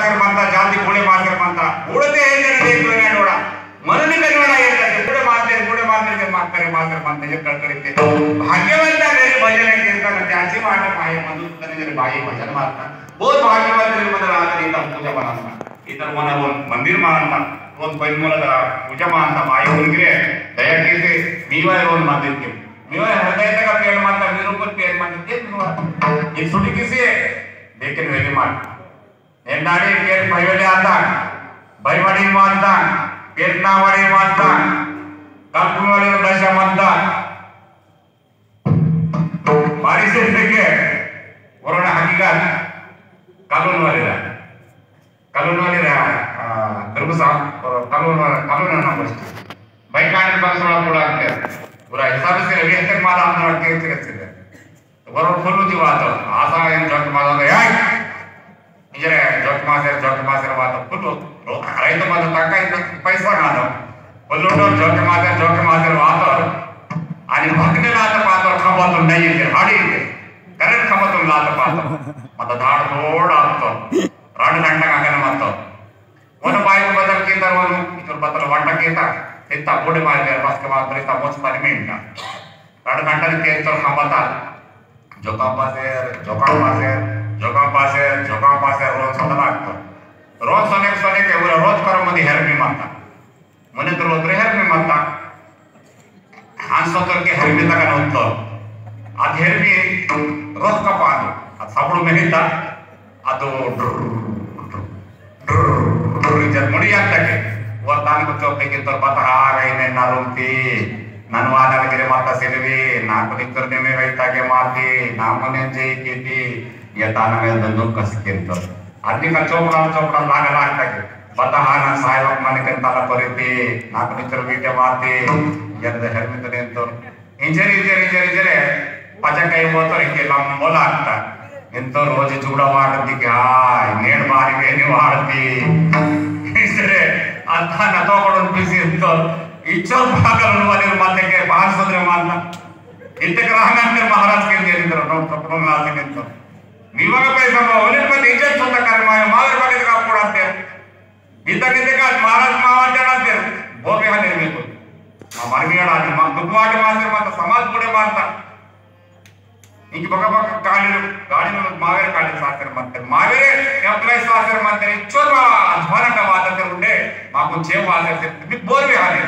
ಮಾಸರ್ ಮಂತ ಜಾತಿ ಗುಡೆ ಮಾಸರ್ ಮಂತ ಗುಡತೆ ಹೇಳ್ತಾರೆ ನೋಡ ಮನನಿ ಕನ್ನಡ ಹೇಳ್ತಾರೆ ಗುಡೆ ಮಾತೇನೆ ಮಾತಾರೆ ಮಾಸರ್ ಮಂತ ಕಳ್ಕಳಿತೆ ಭಾಗ್ಯವಂತ ಬೇರೆ ಭಜನೆ ಕೇಳ್ತಾನೆ ಜಾಸ್ತಿ ಮಾಡ ಬಾಯಿ ಮಧು ಬಾಯಿ ಭಜನೆ ಮಾಡ್ತಾ ಬಹುತ್ ಭಾಗ್ಯವಂತ निर्मल आदर इधर पूजा बनाना इधर मना वो मंदिर मानना वो परिमल पूजा मानता माय उनके दया के मीवा वो मंदिर के मीवा हृदय का पेड़ मानता निरूपण पेड़ मानता ये मीवा ये सुनी किसी लेकिन वेली मान एंडाड़ी पेड़ भाईवाले आता भाईवाड़ी मानता पेड़ना वाली मानता कापुन वाले दशा मानता बारिश से देखे वरना हकीकत कानून वाले दुर्गसा कानून ना बस बाइक आने के बाद थोड़ा थोड़ा पूरा हिसाब से रेडी है माला हम लोग के चलते तो बरोबर फुल्लू जी बात आशा इन जॉक माला गया इधर जॉक मासे बात फुल्लू रैत माला तक पैसा ना दो फुल्लू तो जॉक मासे बात आणि भक्ने लात पातो खंबातून नाही येते हाडी करेक्ट खंबातून लात पातो मत धाड थोड ಆಗ್ತೋ ರಾಣ ಗಂಟ ಆಗನ ಮತ್ತ ಒಂದು ಬಾಯಿ ಬದಲ ಕೇಂದ್ರ ಒಂದು ಇತರ ಬದಲ ವಾಟ ಕೇತ ಇತ್ತ ಗೋಡೆ ಮಾರ್ಗೆ ಬಸ್ಕ ಮಾತ್ರ ಇತ್ತ ಮೊಸ್ತಾನೆ ಮಿಂಟ ರಾಣ ಗಂಟ ಕೇಂದ್ರ ಖಂಬತ ಜೋಕಾಂ ಪಾಸೆ ರೋज ಸದನ ಆಗ್ತೋ ರೋज ಸೊನೆ ಇವರ ರೋज ಕರ ಮಂದಿ ಹೆರ್ಮಿ ಮಾತ ಮನೆ ತರ ಹೋದ್ರೆ ಹೆರ್ಮಿ ಮಾತ ಹಾನ್ಸೋತರ್ಗೆ ಹೆರ್ಮಿ ತಗ ನೋಡ್ತೋ ಅದು ಹೆರ್ಮಿ ರೋಸ್ ಕಪ್ಪ ಅದು ಸಾಬಳು ಮೆಹಿತ ಅದು ಮುಡಿ ಆಗ್ತಕ್ಕೆ ತಾನು ಚೌಕಿಗಿಂತ ಬತ್ತಾಗೈನೆ ನಾರುಂತಿ ನನ್ನ ವಾದಗಿರಿ ಮಾತಾ ಸಿಲ್ವಿ ನಾಲ್ಕು ನಿಂತರ್ನೆ ಮೇ ರೈತಾಗೆ ಮಾತಿ ನಾಮನೆ ಜೈ ಕೀತಿ ಯತಾನ ಮೇಲೆ ಕಸಕ್ಕಿಂತ ಅದ್ನಿಕ ಚೌಕಡ ಲಾಗಲ ಆಗ್ತಕ್ಕೆ ಬತ್ತ ನನ್ನ ಸಾಯಬ ಮನೆಕಂತಲ ಪರಿತಿ ನಾಲ್ಕು ನಿಂತರ ಬೀಟೆ ಮಾತಿ ಎರದ ಹೆರ್ಮಿತ ನಿಂತು ಇಂಜರಿ ಪಜಕೈ ಹೋತ ಹಿಂಗೆ ಲಂಬೋಲ ಆಗ್ತಾ ಎಂತ ರೋಜು ಚೂಡ ಮಾಡತಿ ನೇಣು ಬಾರಿಗೆ ನೀವು ಆಡ್ತಿ ಇದ್ರೆ ಅಂತ ನತೋಕೊಂಡು ಬಿಸಿ ಇತ್ತು ಇಚ್ಚೋ ಭಾಗವನ್ನು ಮನೆ ಮಾತೆಗೆ ಬಾರಿಸಿದ್ರೆ ಮಾತ್ರ ಇಂತಕ್ಕೆ ರಾಹಂಗಂತೆ ಮಹಾರಾಜ್ ಕೇಳಿದ್ರು ನಾವು ನಿಂತು ನೀವಾಗ ಪೈಸಾ ಒಲಿನ ಮಂದಿ ಇಂಜನ್ ಸುತ್ತ ಕಾರ್ಯ ಮಾವರ ಬಾಗಿಲು ಕಾಪಾಡಂತೆ ಇಂತಕ್ಕೆ ಮಹಾರಾಜ್ ಮಾವಾಡ್ಯಾಡಂತೆ ಬೋಗೆ ಹಾಲಿರ್ಬೇಕು ಮರಗಿಯಾಡ ದುಡ್ವಾಡಿ ಮಾತ್ರ ಮತ್ತೆ ಸಮಾಜ ಕೂಡ ಮಾಡ್ತಾ इंक बग गाड़ी मावे गाड़ी सासर मंत मावे एंप्लॉय सासर मंत इच्छोर ध्वान का वादते उंडे माकू चेव वादते बोर भी हाले